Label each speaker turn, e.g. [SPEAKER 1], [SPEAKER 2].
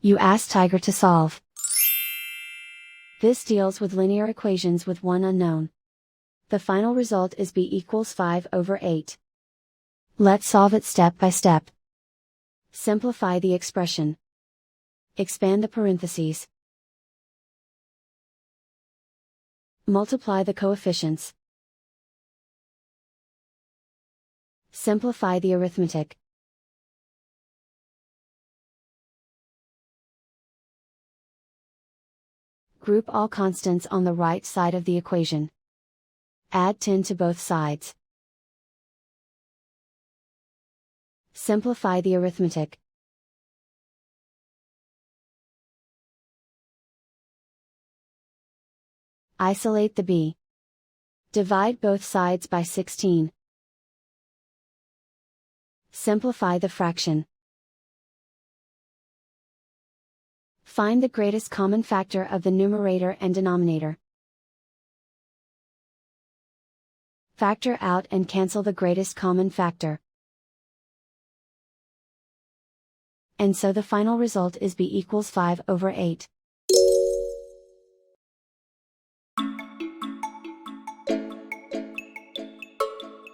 [SPEAKER 1] You ask Tiger to solve. This deals with linear equations with one unknown. The final result is b equals 5/8. Let's solve it step by step. Simplify the expression. Expand the parentheses. Multiply the coefficients. Simplify the arithmetic. Group all constants on the right side of the equation. Add 10 to both sides. Simplify the arithmetic. Isolate the b. Divide both sides by 16. Simplify the fraction. Find the greatest common factor of the numerator and denominator. Factor out and cancel the greatest common factor. And so the final result is b equals 5/8.